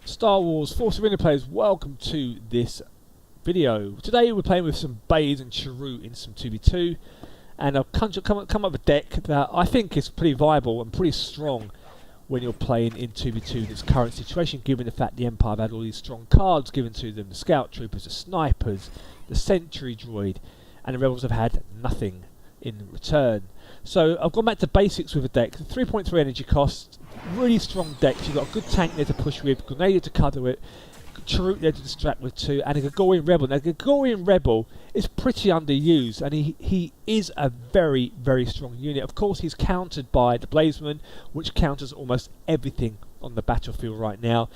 Star Wars Force Arena players, welcome to this video. Today we're playing with some Baze and Cheru in some 2v2, and I've come up with a deck that I think is pretty viable and pretty strong when you're playing in 2v2 in its current situation, given the fact the Empire have had all these strong cards given to them: the Scout Troopers, the Snipers, the Sentry Droid, and the Rebels have had nothing in return. So I've gone back to basics with a deck. 3.3 energy cost, really strong decks. You've got a good tank there to push with, Grenadier to cover it, Cheru there to distract with too, and a Gregorian Rebel. Now the Gregorian Rebel is pretty underused, and he is a very, very strong unit. Of course he's countered by the Blazeman, which counters almost everything on the battlefield right now.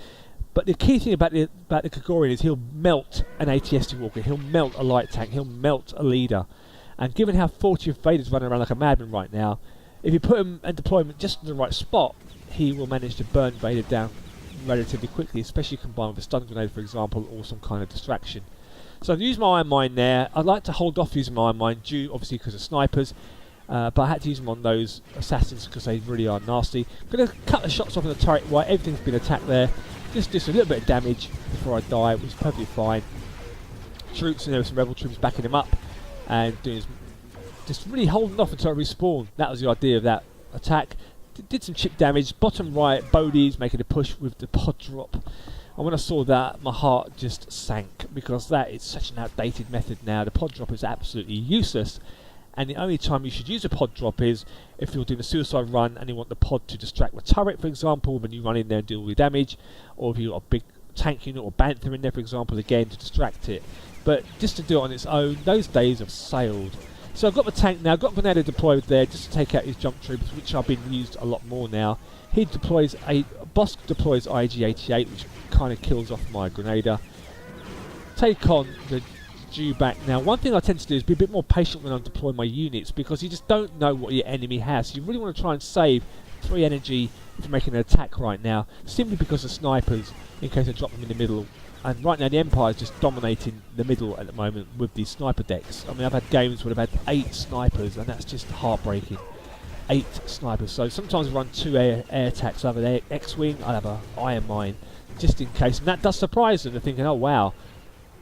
But the key thing about the Gregorian is he'll melt an ATST Walker, he'll melt a light tank, he'll melt a leader. And given how 40 of Vader's running around like a madman right now, if you put him and deploy him just in the right spot, he will manage to burn Vader down relatively quickly, especially combined with a stun grenade, for example, or some kind of distraction. So I've used my Iron Mine there. I'd like to hold off using my Iron Mine, due obviously because of snipers, but I had to use them on those assassins because they really are nasty. I'm going to cut the shots off in the turret while everything's been attacked there. Just a little bit of damage before I die, which is perfectly fine. Troops, and there were some rebel troops backing him up, and doing just really holding off until I respawn. That was the idea of that attack. Did some chip damage. Bottom right, Bodhi's making a push with the pod drop. And when I saw that, my heart just sank, because that is such an outdated method now. The pod drop is absolutely useless. And the only time you should use a pod drop is if you're doing a suicide run and you want the pod to distract the turret, for example, when you run in there and deal with damage. Or if you've got a big tank unit or Bantha in there, for example, again to distract it. But just to do it on its own, those days have sailed. So I've got the tank now, I've got Grenadier deployed there just to take out his jump troopers, which have been used a lot more now. He deploys Boss deploys IG-88, which kind of kills off my Grenadier. Take on the Dewback. Now, one thing I tend to do is be a bit more patient when I'm deploying my units, because you just don't know what your enemy has. So you really want to try and save 3 energy if you're making an attack right now, simply because of snipers, in case I drop them in the middle. And right now the Empire is just dominating the middle at the moment with these sniper decks. I mean, I've had games where I've had 8 snipers, and that's just heartbreaking. 8 snipers. So sometimes I run 2 air attacks. I have an X-Wing, I have an Iron Mine, just in case. And that does surprise them. They're thinking, oh wow,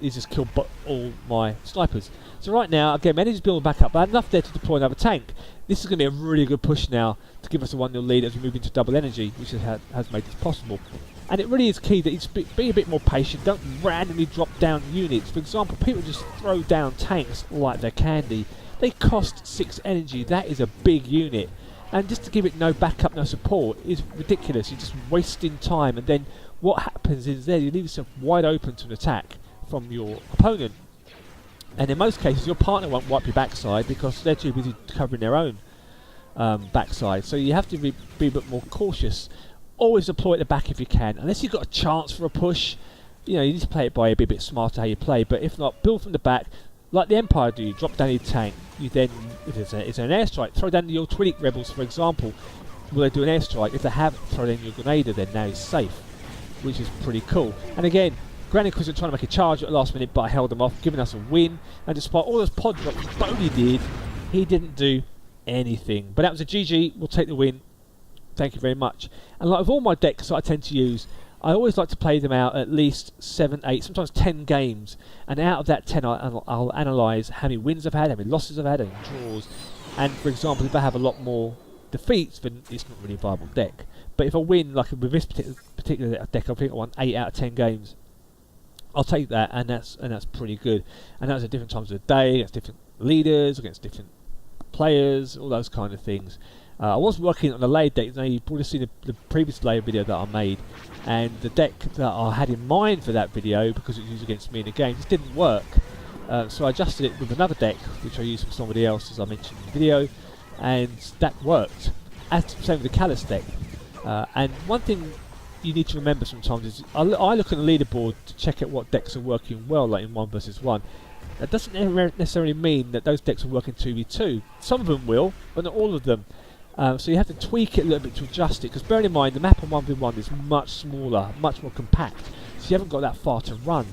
he's just killed all my snipers. So right now, again, energy's building back up, but I have enough there to deploy another tank. This is going to be a really good push now to give us a 1-0 lead as we move into double energy, which has made this possible. And it really is key that you be a bit more patient. Don't randomly drop down units. For example, people just throw down tanks like they're candy. They cost 6 energy. That is a big unit. And just to give it no backup, no support is ridiculous. You're just wasting time. And then what happens is there you leave yourself wide open to an attack from your opponent. And in most cases, your partner won't wipe your backside because they're too busy covering their own backside. So you have to be a bit more cautious. Always deploy at the back if you can. Unless you've got a chance for a push, you need to play it by ear, be a bit smarter how you play. But if not, build from the back, like the Empire do. Drop down your tank. You then, if it's an airstrike, throw down your Twinnick Rebels, for example. Will they do an airstrike? If they have, throw in your Grenadier, then now he's safe, which is pretty cool. And again, Grand Inquisitor trying to make a charge at the last minute, but I held them off, giving us a win. And despite all those pod drops Bodhi did, he didn't do anything. But that was a GG. We'll take the win. Thank you very much. And like with all my decks that I tend to use, I always like to play them out at least 7, 8, sometimes 10 games. And out of that 10, I'll analyse how many wins I've had, how many losses I've had, and draws. And for example, if I have a lot more defeats, then it's not really a viable deck. But if I win, like with this particular deck, I think I won 8 out of 10 games. I'll take that, and that's pretty good. And that's at different times of the day, against different leaders, against different players, all those kind of things. I was working on a layered deck. Now you've probably seen the previous layered video that I made, and the deck that I had in mind for that video, because it was used against me in the game, just didn't work. So I adjusted it with another deck, which I used from somebody else, as I mentioned in the video, and that worked. Same with the Callus deck. And one thing you need to remember sometimes is I look at the leaderboard to check out what decks are working well, like in 1 versus 1. That doesn't necessarily mean that those decks are working 2v2. Some of them will, but not all of them. So you have to tweak it a little bit to adjust it, because bearing in mind the map on 1v1 is much smaller, much more compact, so you haven't got that far to run,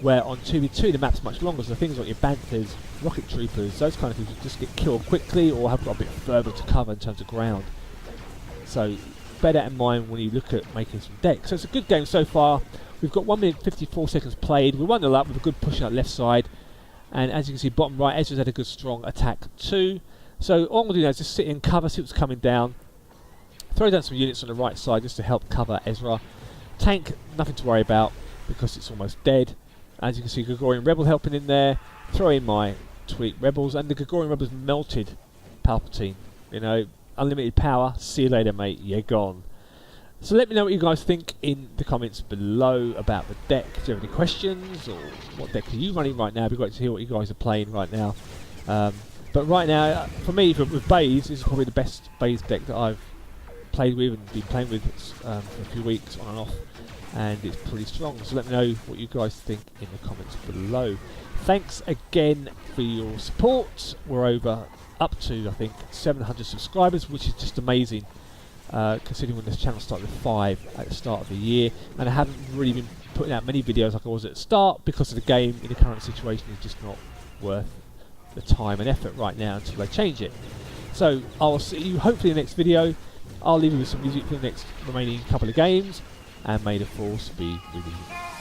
where on 2v2 the map's much longer, so things like your Banthas, rocket troopers, those kind of things will just get killed quickly or have got a bit further to cover in terms of ground. So bear that in mind when you look at making some decks. So it's a good game so far. We've got 1 minute 54 seconds played. We're 1-0 up with a good push out left side. And as you can see, bottom right, Ezra's had a good strong attack too. So all I'm going to do now is just sit in cover, see what's coming down. Throw down some units on the right side just to help cover Ezra. Tank, nothing to worry about because it's almost dead. As you can see, Gregorian Rebel helping in there. Throw in my Tweak Rebels, and the Gregorian Rebels melted Palpatine. You know, unlimited power. See you later, mate. You're gone. So let me know what you guys think in the comments below about the deck. Do you have any questions, or what deck are you running right now? It'd be great to hear what you guys are playing right now. But right now, for me, with Baze, this is probably the best Baze deck that I've played with and been playing with for a few weeks on and off, and it's pretty strong. So let me know what you guys think in the comments below. Thanks again for your support. We're up to, I think, 700 subscribers, which is just amazing, considering when this channel started with 5 at the start of the year, and I haven't really been putting out many videos like I was at the start because of the game in the current situation is just not worth the time and effort right now until they change it. So I'll see you hopefully in the next video. I'll leave you with some music for the next remaining couple of games, and may the force be with you.